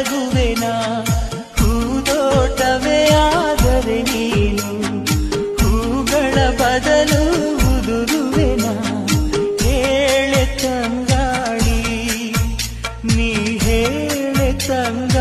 ಕರಗುವೆನಾ ಹೂದೋಟವೇ ಆದರೆ ನೀನು ಹೂಗಳ ಬದಲು ಉದುರುವೆನಾ ಹೇಳೆ ತಂಗಾಳಿ ನೀ ಹೇಳೆ ತಂಗಾಳಿ